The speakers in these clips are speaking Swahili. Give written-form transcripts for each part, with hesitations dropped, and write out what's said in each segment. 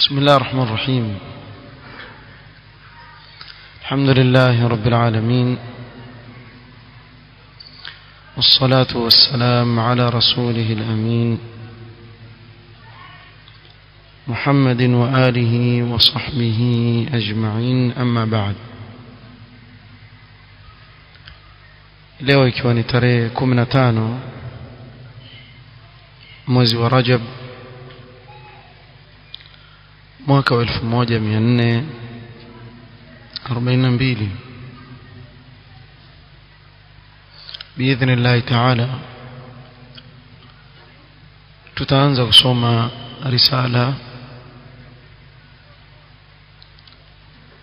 بسم الله الرحمن الرحيم. الحمد لله رب العالمين، والصلاة والسلام على رسوله الأمين محمد وآله وصحبه أجمعين، أما بعد. leo ikiwa ni tarehe 15 mwezi wa Rajab mwaka wa 1442 biidhnillahi ta'ala tutaanza kusoma risala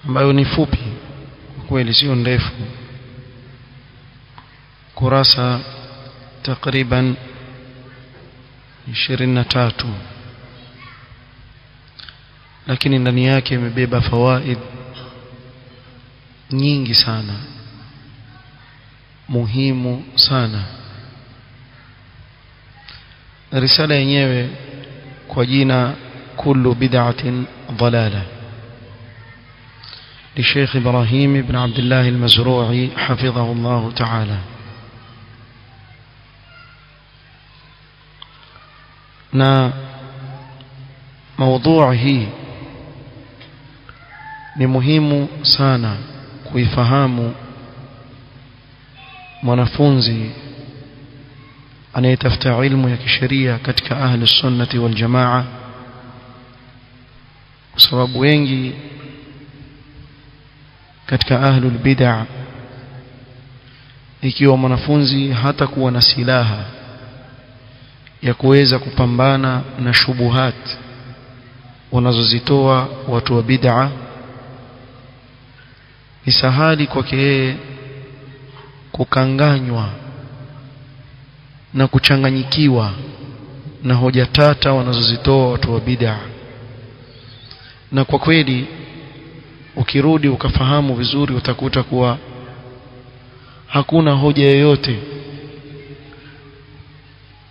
ambayo ni fupi kweli, sio ndefu, kurasa takriban 23, lakini ndani yake imebeba fawaid nyingi sana, muhimu sana. Risala yenyewe kwa jina kullu bid'atin dalalah للشيخ إبراهيم بن عبد الله المزروعي حفظه الله تعالى. na موضوع hii ni muhimu sana kuifahamu mwanafunzi anayetafuta ilmu ya kisheria katika ahli sunnati wal jamaa, kwa sababu wengi katika ahlul bid'ah, ikiwa mwanafunzi hata kuwa na silaha ya kuweza kupambana na shubuhat wanazozitoa watu wa bid'ah, ni sahali kwake yeye kukanganywa na kuchanganyikiwa na hoja tata wanazozitoa watu wa bid'ah. Na kwa kweli ukirudi ukafahamu vizuri, utakuta kuwa hakuna hoja yoyote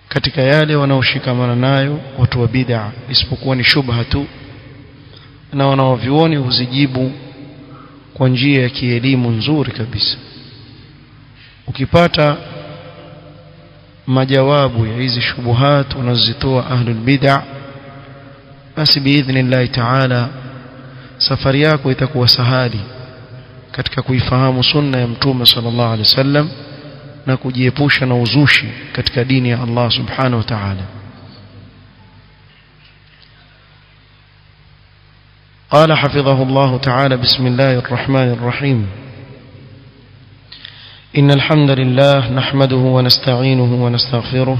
katika yale wanaoshikamana nayo watu wa bid'ah isipokuwa ni shubha tu, na wanaovioni huzijibu kwa njia ya kielimu nzuri kabisa. Ukipata majawabu ya hizi shubuhat wanazozitoa ahlul bid'ah, basi biidhnillahi ta'ala safari yako itakuwa sahali katika kuifahamu sunna ya Mtume sallallahu alaihi wasallam na kujiepusha na uzushi katika dini ya Allah subhanahu wa ta'ala. قال حفظه الله تعالى: بسم الله الرحمن الرحيم. إن الحمد لله نحمده ونستعينه ونستغفره،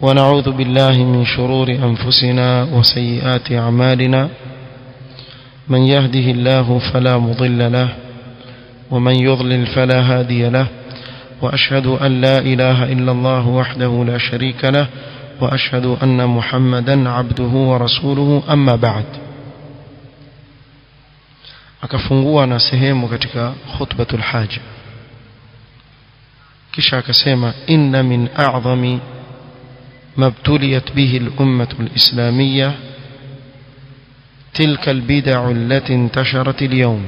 ونعوذ بالله من شرور أنفسنا وسيئات أعمالنا، من يهده الله فلا مضل له، ومن يضلل فلا هادي له، وأشهد أن لا إله إلا الله وحده لا شريك له، وأشهد أن محمدا عبده ورسوله، أما بعد. akafungua na sehemu katika khutbatul haja, kisha akasema: inna min a'zami ما ابتليت به الأمة الإسلامية تلك البدع التي انتشرت اليوم،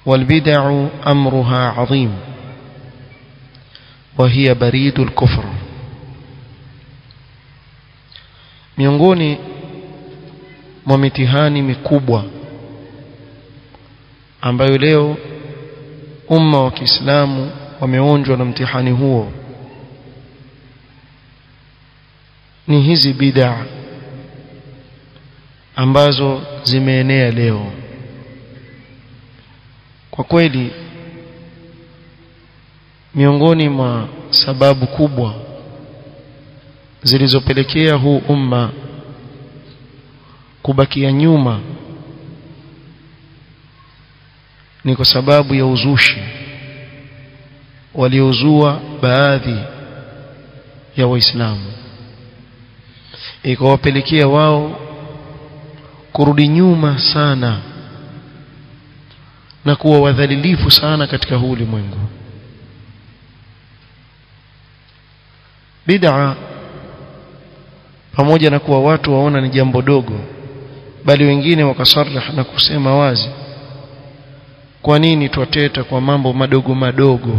والبدع أمرها عظيم، وهي بريد الكفر. miongoni mwa mitihani mikubwa ambayo leo umma wa Kiislamu wameonjwa na mtihani huo ni hizi bid'a ambazo zimeenea leo. Kwa kweli miongoni mwa sababu kubwa zilizopelekea huu umma kubakia nyuma ni kwa sababu ya uzushi waliozua baadhi ya Waislamu, ikawapelekea wao kurudi nyuma sana na kuwa wadhalilifu sana katika huu ulimwengu. Bid'a pamoja na kuwa watu waona ni jambo dogo, bali wengine wakasarih na kusema wazi, kwa nini twateta kwa mambo madogo madogo?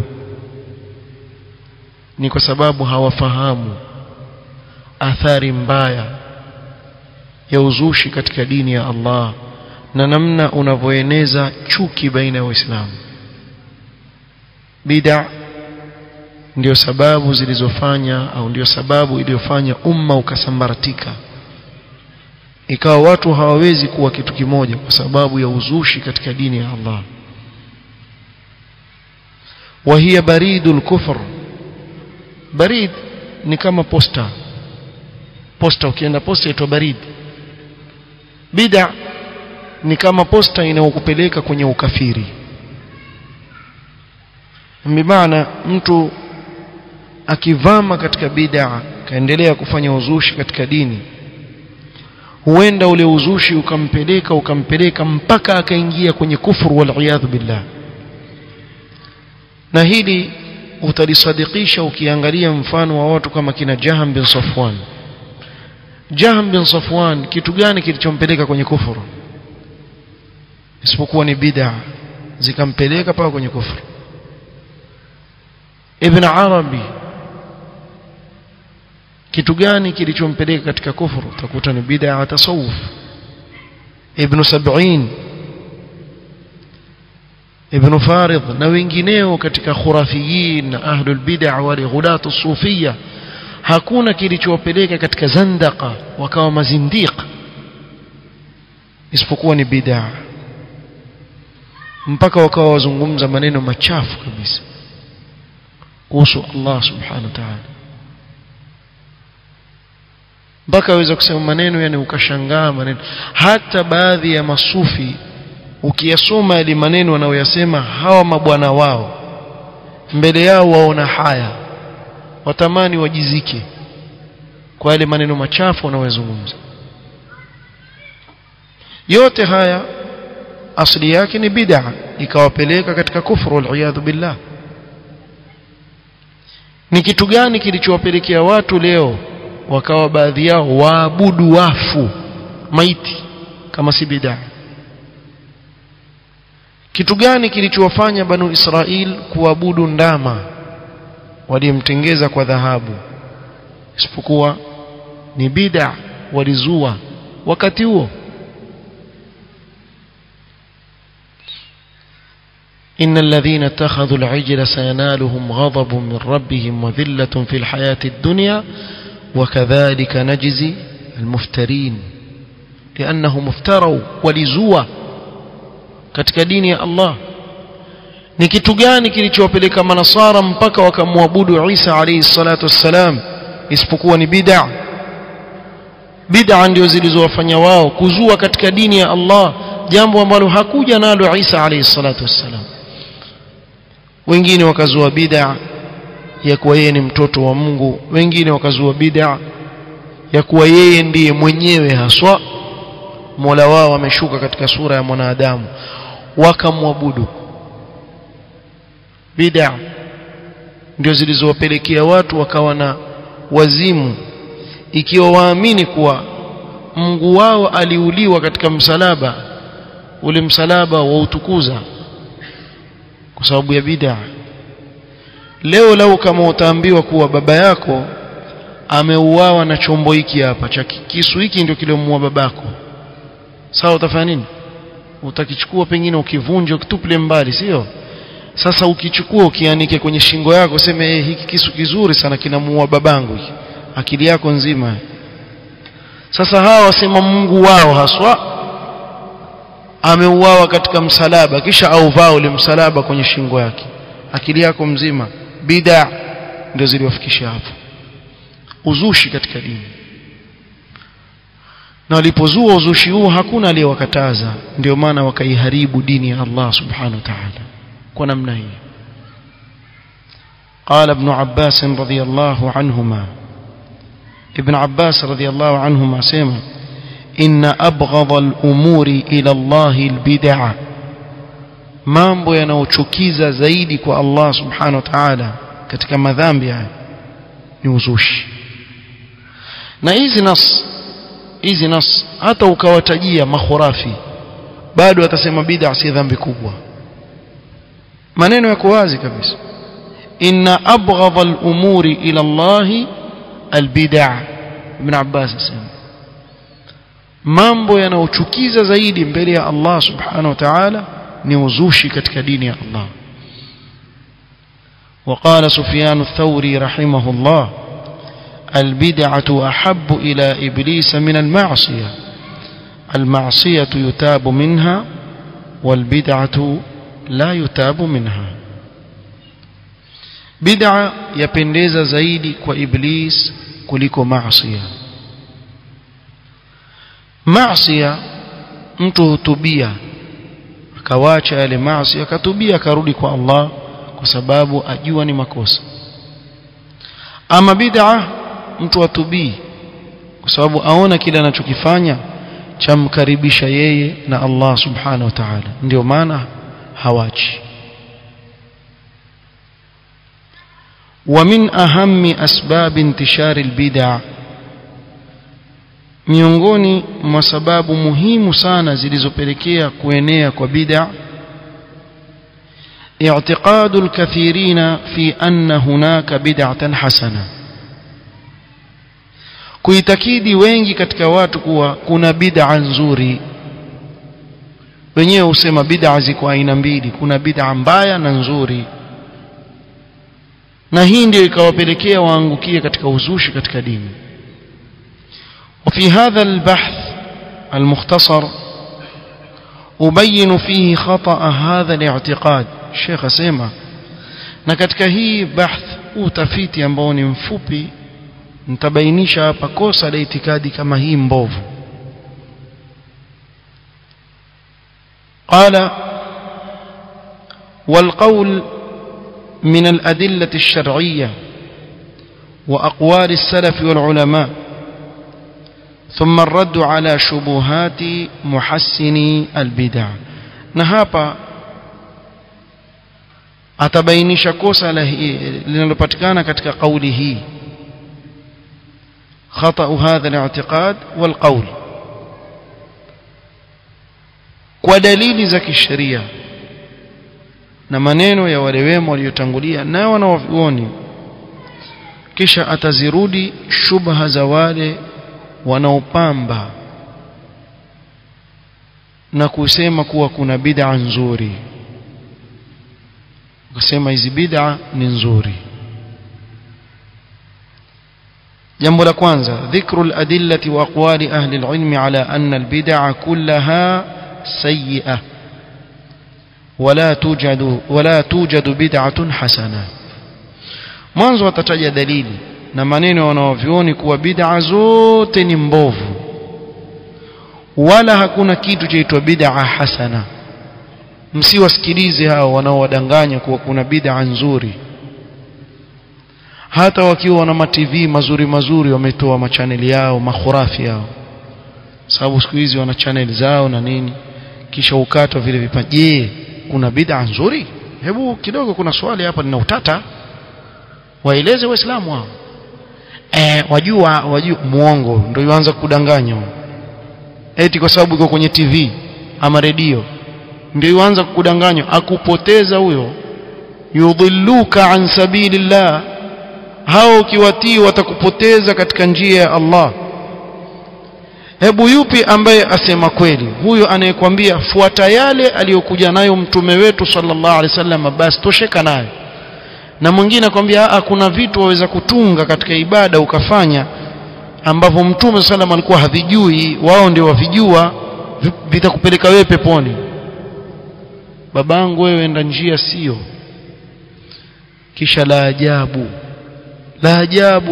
Ni kwa sababu hawafahamu athari mbaya ya uzushi katika dini ya Allah na namna unavyoeneza chuki baina ya Waislamu. Bid'a ndio sababu zilizofanya au ndio sababu iliyofanya umma ukasambaratika, ikawa watu hawawezi kuwa kitu kimoja kwa sababu ya uzushi katika dini ya Allah. Wa hiya baridul kufr. Barid ni kama posta. Posta, ukienda posta inaitwa barid. Bid'a ni kama posta inayokupeleka kwenye ukafiri. Maana mtu akivama katika bid'a kaendelea kufanya uzushi katika dini, huenda ule uzushi ukampeleka mpaka akaingia kwenye kufuru wal iyadhu billah. Na hili utalisadikisha ukiangalia mfano wa watu kama kina Jahm bin Safwan. Jahm bin Safwan, kitu gani kilichompeleka kwenye kufuru isipokuwa ni bid'a zikampeleka paka kwenye kufuru? Ibn Arabi, kitu gani kilichompeleka katika kufuru? Utakuta ni bid'a wa tasawuf. Ibn Sab'in, Ibn Farid na wengineo katika khurafiyin na ahlul bid'a wa ghulatu sufiyya, hakuna kilichowapeleka katika zandaqa wakawa mazindiq isipokuwa ni bid'a, mpaka wakawa wazungumza maneno machafu kabisa kuhusu Allah subhanahu wa ta'ala, mpaka waweza kusema maneno yani ukashangaa maneno. Hata baadhi ya masufi ukiyasoma yale maneno wanaoyasema hawa mabwana wao, mbele yao waona haya, watamani wajizike kwa yale maneno machafu wanayozungumza. Yote haya asili yake ni bid'a, ikawapeleka katika kufuru wal iyadhu billah. Ni kitu gani kilichowapelekea watu leo wakawa baadhi yao waabudu wafu, maiti, kama si bid'a? Kitu gani kilichowafanya Banu Israil kuabudu ndama walimtengeza kwa dhahabu isipokuwa ni bid'a walizua wakati huo? إن الذين اتخذوا العجل سينالهم غضب من ربهم وذلة في الحياة الدنيا وكذلك نجزي المفترين لأنهم افتروا ولزوا katika dini ya Allah. Ni kitu gani kilichowapeleka manasara mpaka wakamwabudu Isa alayhi salatu wassalam isipokuwa ni bid'a? Bid'a ndio zilizowafanya wao kuzua katika dini ya Allah jambo ambalo hakuja nalo Isa alayhi salatu wassalam. Wengine wakazua bid'a ya kuwa yeye ni mtoto wa Mungu, wengine wakazua bid'a ya kuwa yeye ndiye mwenyewe haswa Mola wao ameshuka katika sura ya mwanadamu, wakamwabudu. Bid'a ndio zilizowapelekea watu wakawa na wazimu, ikiwa waamini kuwa Mungu wao aliuliwa katika msalaba, ule msalaba wa utukuza kwa sababu ya bid'a. Leo lau kama utaambiwa kuwa baba yako ameuawa na chombo hiki hapa cha kisu hiki ndio kilomuua babako, sawa, utafanya nini? Utakichukua pengine ukivunje ukituple mbali, sio? Sasa ukichukua ukianike kwenye shingo yako useme hiki kisu kizuri sana kinamuua babangu hiki, akili yako nzima. Sasa hawa wasema Mungu wao haswa ameuawa katika msalaba kisha auvaa ule msalaba kwenye shingo yake, akili yako mzima. Bid'a ndio ziliwafikisha hapo, uzushi katika dini. Na walipozua uzushi huo hakuna aliyewakataza, ndio maana wakaiharibu dini ya Allah subhanahu wa ta'ala kwa namna hii. قال ابن عباس رضي الله عنهما, ابن عباس رضي الله عنهما سمع: إن أبغض الأمور إلى الله البدع. mambo yanayochukiza zaidi kwa Allah subhanahu wa ta'ala katika madhambi haya ni uzushi. na hizi nas hata ukawatajia makhurafi bado atasema bid'a si dhambi kubwa. Maneno yako wazi kabisa, inna abghadha al-umuri ila Allah al-bid'a. Ibn Abbas asema mambo yanayochukiza zaidi mbele ya Allah subhanahu wa ta'ala ni uzushi katika dini ya Allah. وقال سفيان الثوري رحمه الله البدعة أحب إلى إبليس من المعصية، المعصية يتاب منها والبدعة لا يتاب منها. بدعة يپندeza zaidi kwa Iblis kuliko maasiya. Maasiya mtu hutubia akawacha yale maasi akatubia akarudi kwa Allah kwa sababu ajua ni makosa. Ama bid'a mtu atubii kwa sababu aona kile anachokifanya chamkaribisha yeye na Allah subhanahu wa ta'ala, ndio maana hawachi. ومن أهم أسباب انتشار البدع, miongoni mwa sababu muhimu sana zilizopelekea kuenea kwa bid'a, اعتقاد الكثيرين في أن هناك بدعة حسنة, kuitakidi wengi katika watu kuwa kuna bid'a nzuri. Wenyewe husema bid'a ziko aina mbili, kuna bid'a mbaya na nzuri, na hii ndio ikawapelekea waangukie katika uzushi katika dini. وفي هذا البحث المختصر أبين فيه خطأ هذا الاعتقاد. الشيخ سيما na katika hii bahth utafiti ambao ni mfupi nitabainisha hapa kosa la itikadi kama hii mbovu. قال والقول من الأدلة الشرعية وأقوال السلف والعلماء ثم الرد على شبهات محسني البدع. نهابا atabainisha kosa linalopatikana katika kauli hii, خطأ هذا الاعتقاد والقول, kwa dalili za kisheria na maneno ya wale wema waliotangulia na wanaovioni, kisha atazirudi shubha za wale wanaopamba na kusema kuwa kuna bid'a nzuri, kusema hizi bid'a ni nzuri. jambo la kwanza, dhikru al-adillati wa aqwali ahli al-ilm ala anna al-bid'a kullaha sayyi'ah wala tujadu bid'atun hasana. Mwanzo atataja dalili na maneno wanaovioni kuwa bid'a zote ni mbovu, wala hakuna kitu chaitwa bid'a hasana. Msiwasikilize hao wanaowadanganya kuwa kuna bid'a nzuri. Hata wakiwa na TV mazuri mazuri wametoa machaneli yao, makhurafi yao, sababu siku hizi wana channel zao na nini, kisha ukatwa vile vipaje. Kuna bid'a nzuri? Hebu kidogo, kuna swali hapa nina utata, waeleze waislamu hao. Wajua muongo ndio yuanza kudanganya, eti kwa sababu iko kwenye TV ama redio ndio yuanza kukudanganya, akupoteza huyo. Yudhilluka an sabilillah, hao ukiwatii watakupoteza katika njia ya Allah. Hebu yupi ambaye asema kweli? Huyo anayekwambia fuata yale aliyokuja nayo mtume wetu sallallahu alaihi wasallam, basi tosheka nayo. Na mwingine akwambia kuna vitu waweza kutunga katika ibada ukafanya ambavyo mtume sallam alikuwa havijui, wao ndio wavijua, vitakupeleka wewe peponi. Babangu wewe enda njia sio. Kisha la ajabu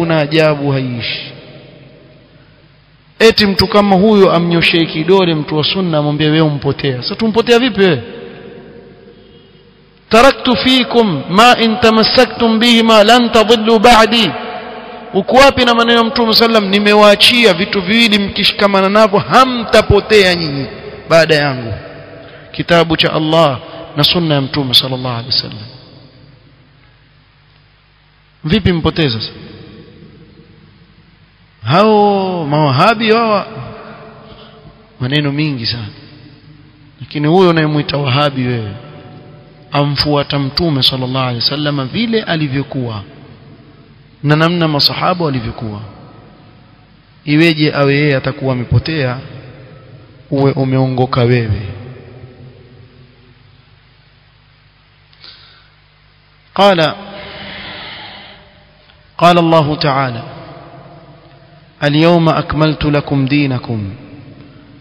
na ajabu haishi, eti mtu kama huyo amnyoshee kidole mtu wa sunna amwambie wewe umpotea. Sasa tumpotea vipi wewe? taraktu fikum ma in tamassaktum bihima lan tadillu ba'di. Uko wapi na maneno ya mtume sallam, nimewaachia vitu viwili mkishikamana navyo hamtapotea nyinyi baada yangu, kitabu cha Allah na sunna ya mtume sallallahu alaihi wasallam. Vipi mpoteza sasa? hao mawahabi hawa maneno mingi sana. Lakini huyo unayemuita wahabi wewe amfuata mtume sallallahu alaihi wasallam vile alivyokuwa na namna masahaba walivyokuwa. Iweje awe yeye atakuwa amepotea uwe umeongoka wewe? قال الله تعالى اليوم أكملت لكم دينكم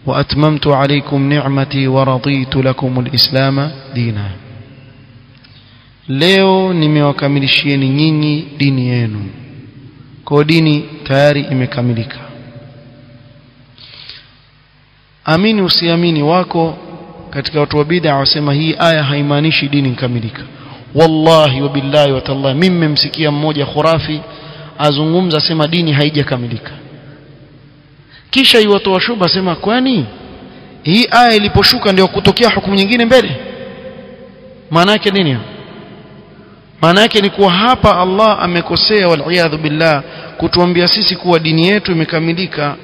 وأتممت عليكم نعمتي ورضيت لكم الإسلام دينا. leo nimewakamilishieni nyinyi dini yenu. Kwa dini tayari imekamilika. Amini usiamini wako katika watu wa bid'a wasema hii aya haimaanishi dini ikamilika. Wallahi wa billahi wa tallahi, mimi mmemsikia mmoja khurafi azungumza sema dini haijakamilika, kisha iwatoa shuba sema kwani hii aya iliposhuka ndio kutokea hukumu nyingine mbele? Maana yake nini? Maana yake ni kuwa hapa Allah amekosea wal iyadhu billah kutuambia sisi kuwa dini yetu imekamilika.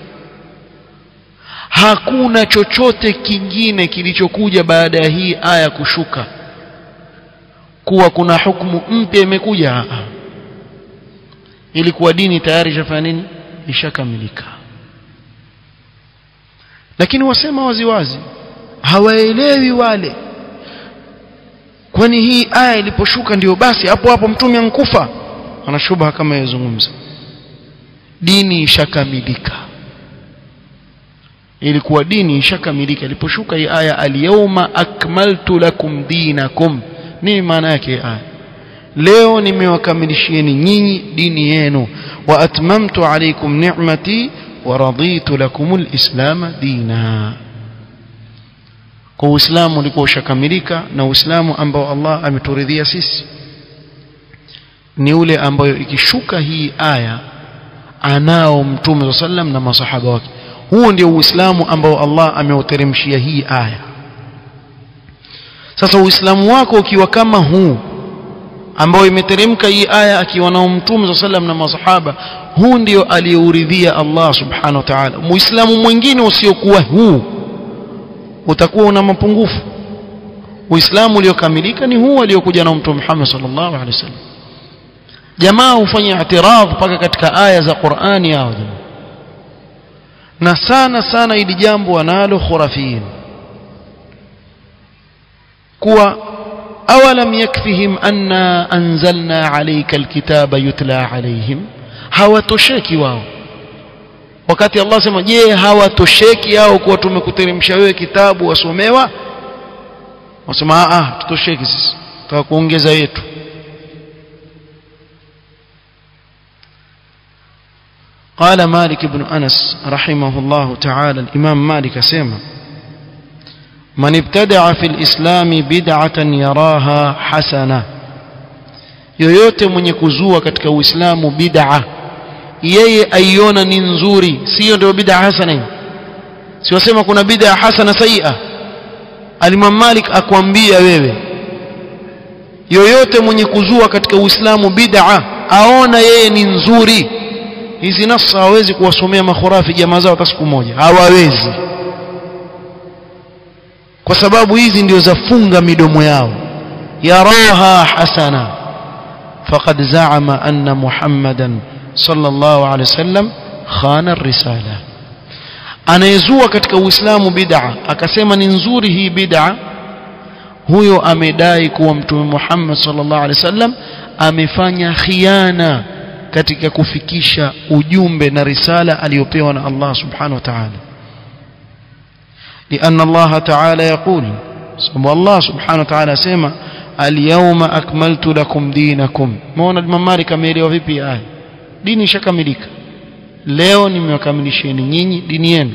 Hakuna chochote kingine kilichokuja baada ya hii aya kushuka kuwa kuna hukumu mpya imekuja. Ilikuwa dini tayari ishafanya nini? Ishakamilika. Lakini wasema waziwazi hawaelewi wale. Kwani hii aya iliposhuka ndio basi hapo hapo mtume ankufa? Ana shubha kama yazungumza. Dini ishakamilika. Ilikuwa dini ishakamilika iliposhuka hii aya al-yawma akmaltu lakum dinakum. Nini maana yake aya? Leo nimewakamilishieni nyinyi dini yenu wa atmamtu alaykum ni'mati wa raditu lakumul islam dina. Kwa Uislamu ulikuwa ushakamilika, na Uislamu ambao Allah ameturidhia sisi ni ule ambayo ikishuka hii aya anao mtume sallam na masahaba wake. Huo ndio Uislamu ambao Allah ameuteremshia hii aya. Sasa Uislamu wako ukiwa kama huu ambao imeteremka hii aya akiwa nao mtume sallam na masahaba, huu ndio aliyeuridhia Allah subhanahu wa ta'ala. Muislamu mwingine usiokuwa huu utakuwa una mapungufu. Uislamu uliokamilika ni huu aliokuja na mtume Muhammad sallallahu alaihi wasallam. Jamaa hufanya i'tiradh paka katika aya za Qur'ani yao, na sana ili jambo wanalo khurafiyin kuwa awalam yakfihim anna anzalna alayka alkitaba yutla alayhim. Hawatosheki wao wakati Allah sema je hawatosheki hao kuwa tumekuteremsha wewe kitabu wasomewa? Wasema tutosheki sisi, tutakuongeza yetu. قال مالك بن أنس رحمه الله تعالى الإمام مالك سيما من ابتدع في الإسلام بدعة يراها حسنة. yoyote mwenye kuzua katika Uislamu bid'a yeye aiona ni nzuri, sio ndio bid'a hasana hiyo? Si wasema kuna bid'a hasana sayi'a? Al-Imam Malik akwambia wewe yoyote mwenye kuzua katika Uislamu bid'a aona yeye ni nzuri. Hizi nafsi hawezi kuwasomea makhurafi jamaa zao hata siku moja, hawawezi, kwa sababu hizi ndio zafunga midomo yao. Yaraha hasana faqad za'ama anna Muhammadan sallallahu alaihi wasallam khana ar-risala. Anayezua katika Uislamu bid'a akasema ni nzuri hii bid'a, huyo amedai kuwa mtume Muhammad sallallahu alaihi wasallam amefanya khiana katika kufikisha ujumbe na risala aliyopewa na Allah subhanahu wa ta'ala. لأن الله تعالى يقول سبحانه الله سبحانه وتعالى سيما اليوم أكملت لكم دينكم. مون الممالك ameelewa vipi aya? Dini ishakamilika, leo nimewakamilisheni nyinyi dini yenu.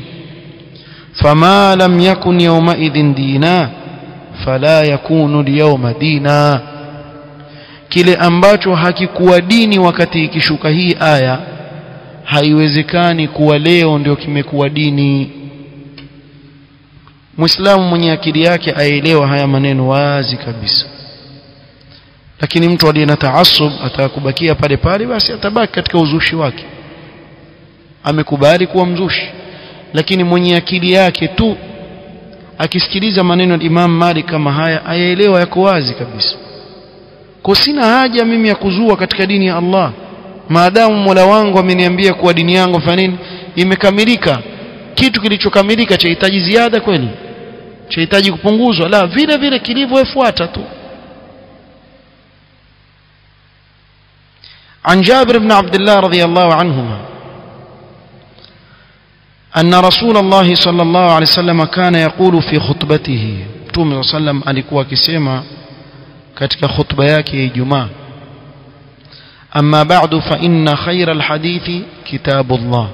فما لم يكن يومئذ دينا فلا يكون اليوم دينا. Kile ambacho hakikuwa dini wakati ikishuka hii aya haiwezekani kuwa leo ndio kimekuwa dini. Muislamu mwenye akili yake aelewa haya maneno wazi kabisa. Lakini mtu aliye na taassub atakubakia pale pale, basi atabaki katika uzushi wake. amekubali kuwa mzushi. Lakini mwenye akili yake tu akisikiliza maneno ya Imam Malik kama haya ayaelewa yako wazi kabisa. Kwa sina haja mimi ya kuzua katika dini ya Allah maadamu Mola wangu ameniambia kuwa dini yangu fanya nini imekamilika. Kitu kilichokamilika chahitaji ziada kweli? Chahitaji kupunguzwa? La, vile vile kilivyofuata tu. عن جابر بن عبد الله رضي الله عنهما أن رسول الله صلى الله عليه وسلم كان يقول في خطبته توم صلى الله عليه وسلم alikuwa akisema katika khutba yake ya Ijumaa أما بعد فإن خير الحديث كتاب الله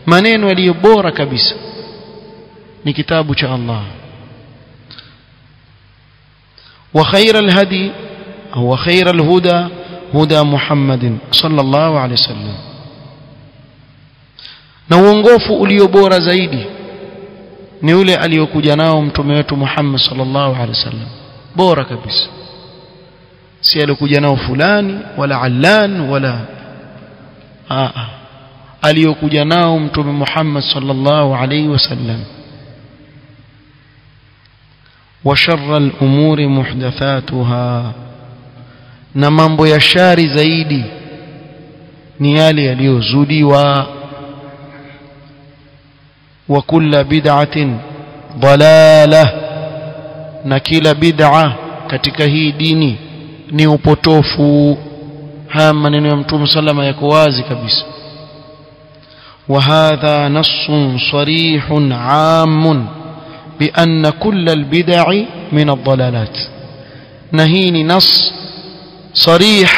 maneno yaliyo bora kabisa ni kitabu cha Allah وخير الهدي أو خير الهدى هدى محمد صلى الله عليه وسلم na uongofu ulio bora zaidi ni ule aliyokuja nao mtume wetu Muhammad sallallahu alaihi wasallam. Bora kabisa, si aliyokuja nao fulani wala allan wala aliyokuja nao mtume Muhammad sallallahu alaihi wasallam. wa sharra al-umuri muhdathatuha, na mambo ya shari zaidi ni yale yaliyozudiwa. wa kulla bid'atin dalalah, na kila bid'a katika hii dini ni upotofu. Haya maneno ya Mtume sallama yako wazi kabisa. wa hadha nassun sarihun 'amun bi anna kulla al-bid'i min ad-dalalat, na hii ni nas sarih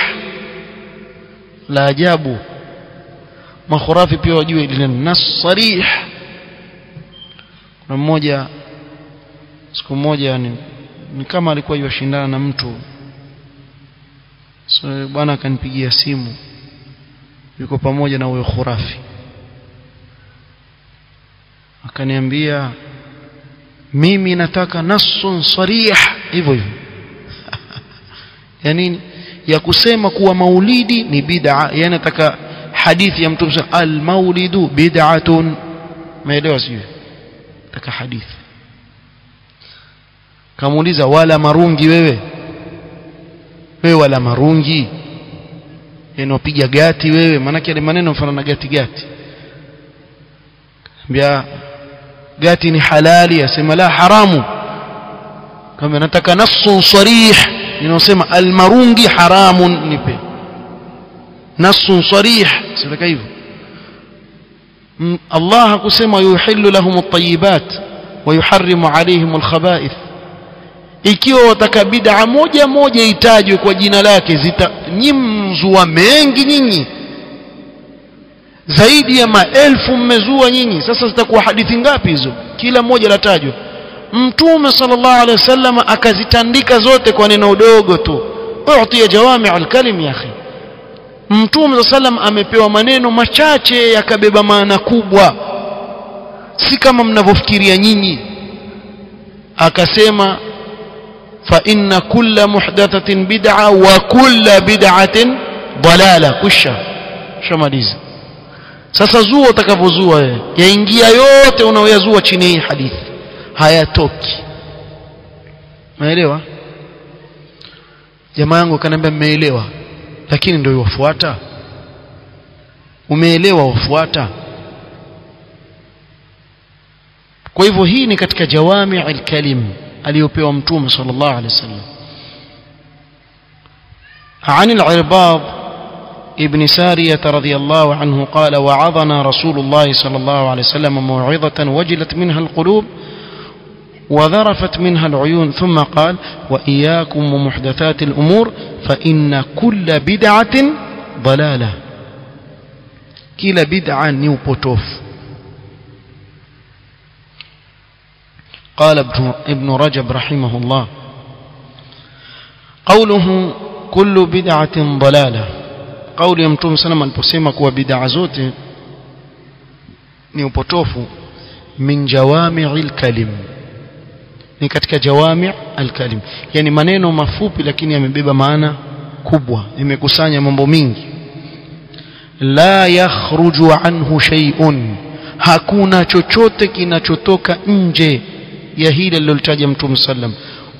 la ajabu. Makhurafi pia wajue ile nas sarih. Na mmoja siku moja ni kama alikuwa yashindana na mtu, so bwana akanipigia simu, yuko pamoja na huyo khurafi, akaniambia mimi nataka nasun sarih hivyo hivyo. yani ya kusema kuwa maulidi ni bid'a, yani nataka hadithi ya Mtume al-maulidu bid'atun. Maelewa sio? Nataka hadithi. Kamuuliza wala marungi wewe wala marungi, unapiga gati wewe? Maana yale maneno mfano na gati gati. Mbia gati ni halali, asema la haramu. Kama nataka nasun sarih inasema almarungi haramun, nipe nasun sarih. sio hivyo. Allah hakusema yuhillu lahum at-tayyibat wa yuharrimu alayhim al-khaba'ith. Ikiwa wataka bid'a moja moja itajwe kwa jina lake, nyimzua mengi nyinyi, zaidi ya maelfu mmezua nyinyi. Sasa zitakuwa hadithi ngapi hizo? Kila moja latajwa. Mtume sallallahu alaihi wasallam akazitandika zote kwa neno dogo tu. U'tiya jawami' al-kalim ya akhi. Mtume sallam amepewa maneno machache yakabeba maana kubwa, si kama mnavyofikiria nyinyi. Akasema fa inna kulla muhdathatin bid'a wa kulla bid'atin dalala. Kusha shamaliza. Sasa zua utakavozua wewe, yaingia yote unaoyazua chini hii hadithi, hayatoki. Umeelewa? Jamaa yangu kaniambia mmeelewa, lakini ndio wafuata. Umeelewa wafuata. Kwa hivyo hii ni katika jawami' al-kalim aliyopewa Mtume sallallahu alaihi wasallam. عن العرباض ابن سارية رضي الله عنه قال وعظنا رسول الله صلى الله عليه وسلم موعظة وجلت منها القلوب وذرفت منها العيون ثم قال وإياكم ومحدثات الأمور فإن كل بدعة ضلالة. كلا بدعة نيوبوتوف. قال ابن رجب رحمه الله قوله كل بدعة ضلالة، قول يمتوم سلام البسيمك وبدع زوت نيوبوتوف من جوامع الكلم، ni katika jawami' al-kalim, yani maneno mafupi lakini yamebeba maana kubwa, imekusanya mambo mingi. la yakhruju anhu shay'un, hakuna chochote kinachotoka nje ya hili alilotaja Mtume sallam.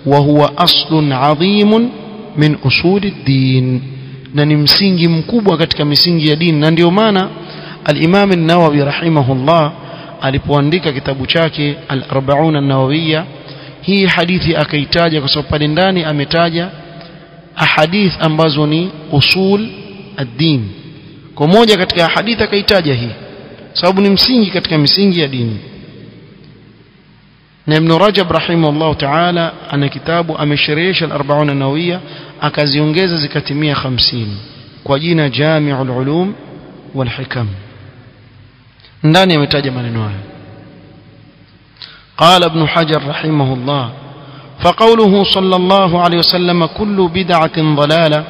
Wa huwa aslun adhimun min usuli din, na ni msingi mkubwa katika misingi ya dini. Na ndio maana al-Imam an-Nawawi rahimahullah alipoandika kitabu chake al-40 an-Nawawiyya, hii hadithi akaitaja kwa sababu pale ndani ametaja ahadith ambazo ni usul ad-din. Kwa moja katika hadithi akaitaja hii sababu ni msingi katika misingi ya dini. Na Ibn Rajab rahimahullah ta'ala ana kitabu amesherehesha al-40 an-Nawawiyya, akaziongeza zikatimia 50 kwa jina Jami'ul Ulum wal Hikam. ndani ametaja maneno haya. قال ابن حجر رحمه الله: فقوله صلى الله عليه وسلم كل بدعة ضلالة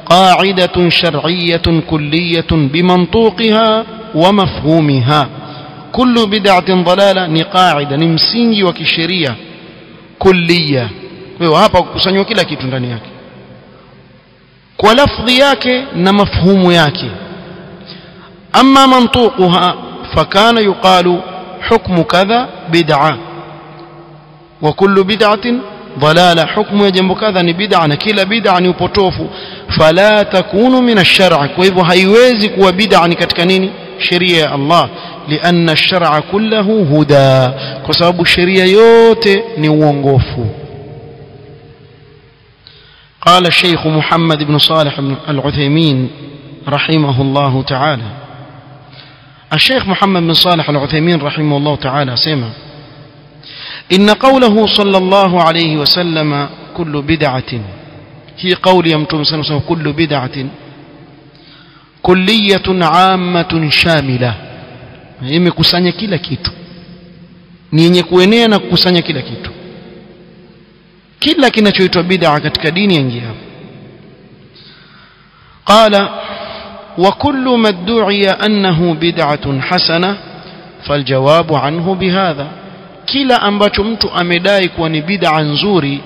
قاعدة شرعية كلية بمنطوقها ومفهومها. كل بدعة ضلالة ni قاعدة, ni msingi wa kisheria kulliya. Kwa hiyo hapa kukusanywa kila kitu ndani yake kwa lafdhi yake na mafhumu yake. أما منطوقها فكان يقال حكم كذا بدعة وكل بدعة ضلالة. حكم يجنب كذا ni bid'a na kila bid'a ni upotofu. فلا تكون من الشرع, kwa hivyo haiwezi kuwa bid'a ni katika nini? sheria ya Allah. لأن الشرع كله هدى, kwa sababu sheria yote ni uongofu. قال الشيخ محمد بن صالح العثيمين رحمه الله تعالى. الشيخ محمد بن صالح العثيمين رحمه الله تعالى سمع: إن قوله صلى الله عليه وسلم كل بدعة, هي قول يمتم سنة كل بدعة كلية عامة شاملة, imekusanya kila kitu, ni yenye kuenea na kukusanya kila kitu. Kila kinachoitwa bid'a katika dini yaingia hapo. قال: وكل ما ادعي أنه بدعة حسنة فالجواب عنه بهذا. kila ambacho mtu amedai kuwa ni bid'a nzuri,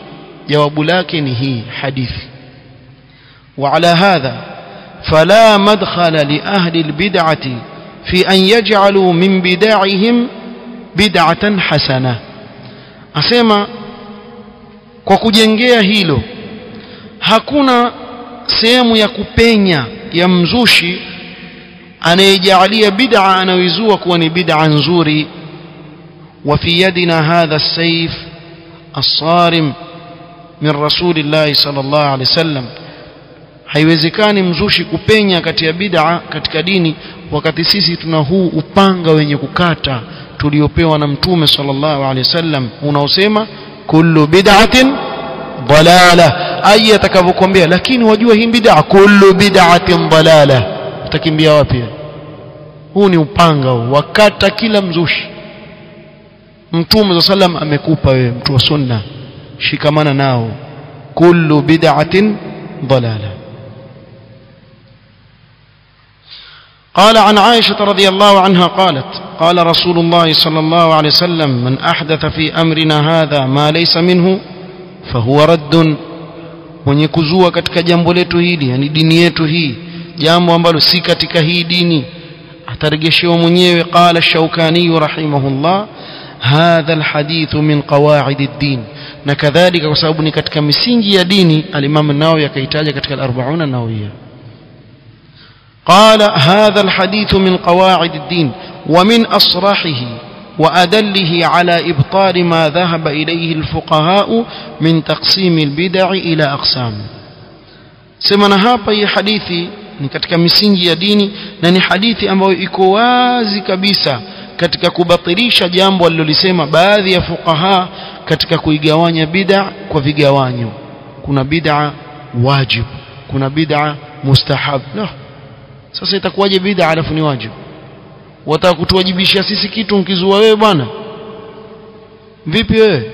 jawabu lake ni hii hadithi. وعلى هذا فلا مدخل لأهل البدعة في أن يجعلوا من بدعهم بدعة حسنة. asema kwa kujengea hilo hakuna sehemu ya kupenya ya mzushi anayejalia bid'a anayoizua kuwa ni bid'a nzuri. وفي يدنا هذا السيف الصارم من رسول الله صلى الله عليه وسلم. haiwezekani mzushi kupenya kati ya bid'a katika dini wakati sisi tuna huu upanga wenye kukata tuliopewa na Mtume sallallahu alaihi wasallam unaosema kullu bid'atin dalala. aya atakavyokuambia lakini wajua hii bid'a, kullu bid'atin dalala, utakimbia wapi? Huu ni upanga huu wakata kila mzushi. Mtume sallam amekupa wewe mtu wa sunna, shikamana nao. kullu bid'atin dalala. قال عن عائشة رضي الله عنها قالت: قال رسول الله صلى الله عليه وسلم: من أحدث في أمرنا هذا ما ليس منه فهو رد. mwenye kuzua katika jambo letu hili, yani dini yetu hii, jambo ambalo si katika hii dini, atarejeshewa mwenyewe. قال الشوكاني رحمه الله: هذا الحديث من قواعد الدين. na kadhalika kwa sababu ni katika misingi ya dini, al-Imam an-Nawawi akaitaja katika al-40 an-Nawawiyya. قال: هذا الحديث من قواعد الدين ومن أصرحه وأدله على إبطال ما ذهب إليه الفقهاء من تقسيم البدع إلى أقسام. سمعنا hapa hii hadithi ni katika misingi ya dini na ni hadithi ambayo iko wazi kabisa katika kubatilisha jambo alilolisema baadhi ya fuqaha katika kuigawanya bid'a kwa vigawanyo. kuna bid'a wajib, kuna bid'a mustahab. No, sasa itakuwaje bid'a alafu ni wajib? Wataka kutuwajibishia sisi kitu mkizua wewe bwana? Vipi wewe?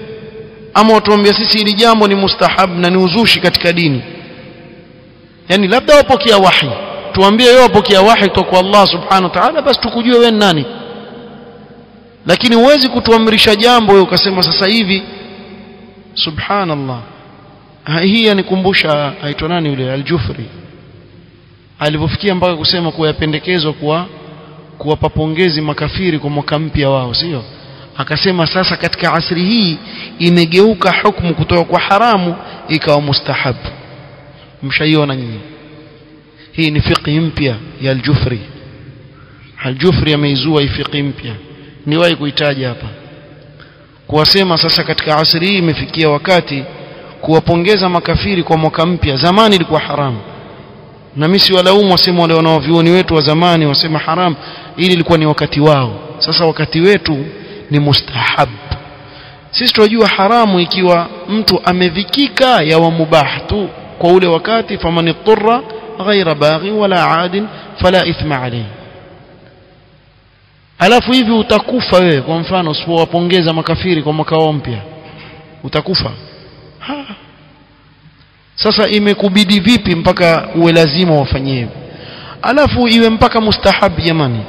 Ama watuambia sisi hili jambo ni mustahab na ni uzushi katika dini? Yani labda wapokea wahi, tuambie wewe wapokea wahi kutoka kwa Allah subhanahu wa ta'ala, basi tukujue wewe nani. Lakini huwezi kutuamrisha jambo wewe ukasema sasa hivi. Subhanallah. Hii yanikumbusha aitwa nani yule Al-Jufri, alipofikia mpaka kusema kuwa yapendekezwa kuwapa pongezi makafiri kwa mwaka mpya wao, sio? Akasema sasa katika asri hii imegeuka hukumu kutoka kwa haramu ikawa mustahab. Mshaiona nyinyi? Hii ni fiqh mpya ya al-Jufri. Al-Jufri ameizua fiqh mpya, niwahi kuitaja hapa, kuwasema sasa katika asri hii imefikia wakati kuwapongeza makafiri kwa mwaka mpya. Zamani ilikuwa haramu, na mimi si walaumu wasema wale wanaovioni wetu wa zamani wasema haram, ili ilikuwa ni wakati wao. Sasa wakati wetu ni mustahab. Sisi tunajua haramu ikiwa mtu amevikika ya wa mubah tu kwa ule wakati, faman ittara ghayra baghi wala adin fala ithma alayhi. Alafu hivi utakufa wewe, kwa mfano usipowapongeza makafiri kwa mwaka wao mpya utakufa. Sasa imekubidi vipi mpaka uwe lazima wafanyie, alafu iwe mpaka mustahab jamani?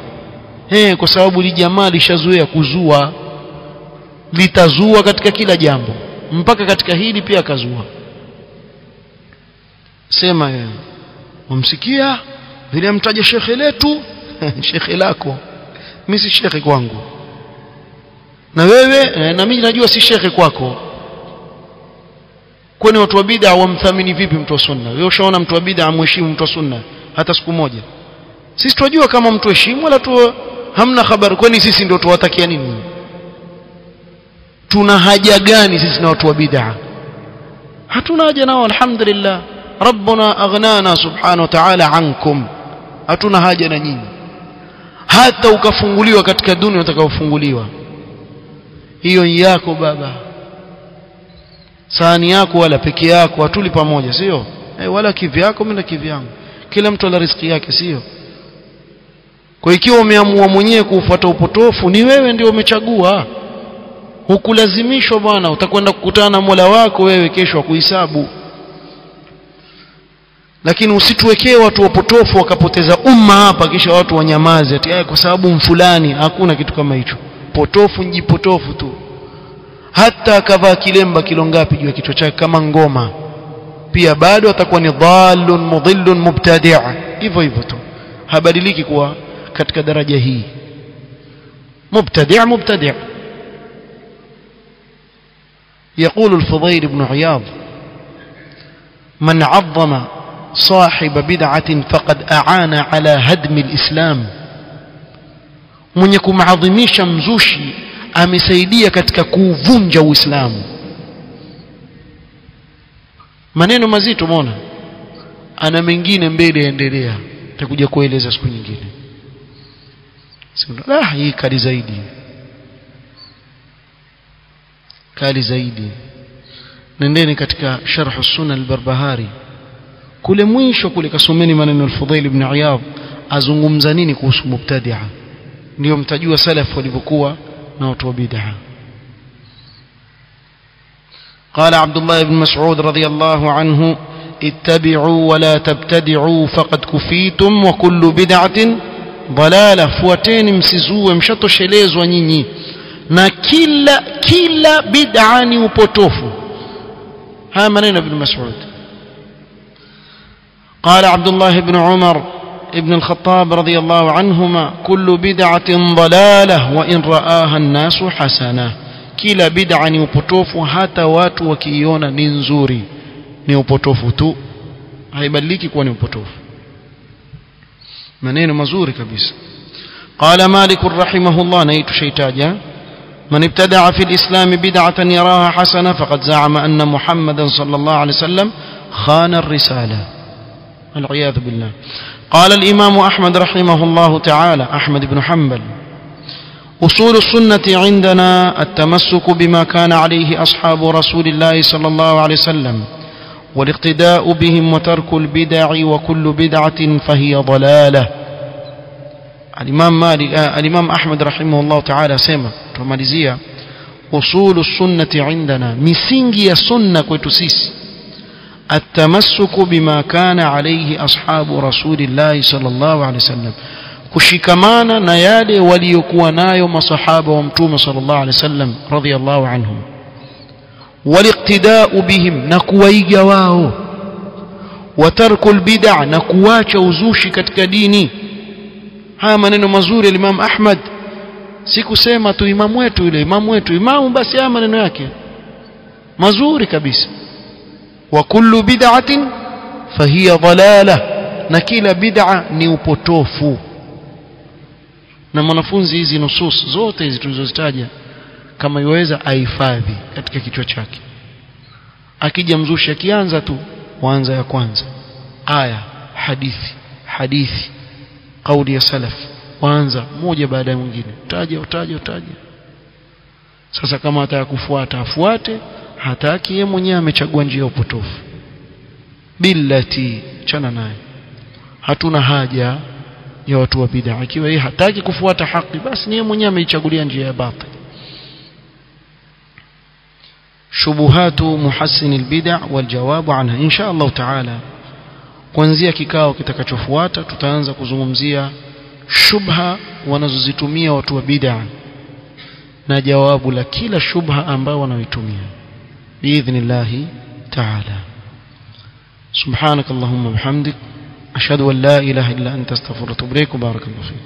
Kwa sababu li jamaa lishazoea kuzua, litazua katika kila jambo, mpaka katika hili pia kazua. Sema umsikia vile mtaja shekhe letu shekhe lako, mimi si shekhe kwangu, na wewe na mimi najua si shekhe kwako. Kwani watu wa bid'a wamthamini vipi mtu wa sunna? Wewe ushaona mtu wa bid'a amheshimu mtu wa sunna hata siku moja? Sisi tunajua kama mtu heshimu, wala tu hamna habari. Kwani sisi ndio tuwatakia nini? Tuna haja gani sisi na watu wa bid'a? Hatuna haja nao, alhamdulillah. Rabbuna aghnana subhanahu wa ta'ala ankum. Hatuna haja na nyinyi. Hata ukafunguliwa katika dunia utakaofunguliwa, hiyo yako baba, sahani yako wala peke yako, hatuli pamoja, sio? Wala kivyako mimi na kivyangu, kila mtu ana riziki yake, sio? Kwa ikiwa umeamua mwenyewe kufuata upotofu, ni wewe ndio umechagua, hukulazimishwa bwana. Utakwenda kukutana na Mola wako wewe kesho kuhesabu. Lakini usituwekee watu wapotofu wakapoteza umma hapa kisha watu wanyamaze ati kwa sababu mfulani. Hakuna kitu kama hicho. Potofu njipotofu tu. Hata akavaa kilemba kilo ngapi juu ya kichwa chake kama ngoma, pia bado atakuwa ni dhalun mudhillun mubtadi'. Hivyo hivyo tu, habadiliki kuwa katika daraja hii mubtadi'. يقول الفضيل بن عياض: من عظم صاحب بدعة فقد أعان على هدم الإسلام. من يكون عظميشا مزوشي amesaidia katika kuvunja Uislamu. Maneno mazito umeona, ana mengine mbele yaendelea, tutakuja kueleza siku nyingine. Hii kali zaidi. Nendeni katika Sharh Sunan al-Barbahari kule mwisho kule, kasomeni maneno al-Fudhail ibn Iyadh azungumza nini kuhusu mubtadi'a, ndio mtajua salaf walivyokuwa na watu wa bid'a. قال عبد الله بن مسعود رضي الله عنه: اتبعوا ولا تبتدعوا فقد كفيتم وكل بدعة ضلالة. fuateni msizue, mshatoshelezwa nyinyi, na kila bid'a ni upotofu. haya maneno ibn Mas'ud. قال عبد الله بن عمر ابن الخطاب رضي الله عنهما: كل بدعة ضلالة وإن رآها الناس حسنة. kila bid'a ni upotofu, hata watu wakiiona ni nzuri, ni upotofu tu, haibadiliki kuwa ni upotofu. maneno mazuri kabisa. قال مالك رحمه الله: نيت شيتاجا: من ابتدع في الإسلام بدعة يراها حسنة فقد زعم أن محمدا صلى الله عليه وسلم خان الرسالة، والعياذ بالله. قال الإمام أحمد رحمه الله تعالى، أحمد بن حنبل: أصول السنة عندنا التمسك بما كان عليه أصحاب رسول الله صلى الله عليه وسلم والاقتداء بهم وترك البدع وكل بدعة فهي ضلالة. الإمام أحمد رحمه الله تعالى سيما تماليزيا: أصول السنة عندنا، مسنجي السنة كويتسيس، التمسك بما كان عليه أصحاب رسول الله صلى الله عليه وسلم، kushikamana na yale waliokuwa nayo masahaba wa mtume sallallahu alaihi wasallam radhiyallahu anhum, waliqtida'u bihim, na kuwaiga wao, wa tarkul bid'a, na kuacha uzushi katika dini. Haya maneno mazuri ya Imam Ahmad, si kusema tu imamu wetu yule imamu basi, haya maneno yake mazuri kabisa. Wa kullu bid'atin fahiya dalalah, na kila bid'a ni upotofu. Na mwanafunzi hizi nusus zote hizi tulizozitaja kama iweza ahifadhi katika kichwa chake, akija mzushi akianza tu waanza ya kwanza, aya, hadithi kauli ya salaf, waanza moja baada ya mwingine, utaja. Sasa kama ataka kufuata afuate, hataki yeye mwenyewe amechagua njia upotofu. Billati, chana naye, hatuna haja ya watu wa bid'a. Ikiwa yeye hataki kufuata haki, basi yeye mwenyewe ameichagulia njia ya batil. Shubuhatu muhassin albid'a wal jawab anha. Insha Allah taala kuanzia kikao kitakachofuata tutaanza kuzungumzia shubha wanazozitumia watu wa bid'a na jawabu la kila shubha ambao wanaitumia biidhnillah taala. Subhanakallahumma bihamdik ashhadu an la ilaha illa anta astaghfiruka wa atubu ilaik. Barakallahu fik.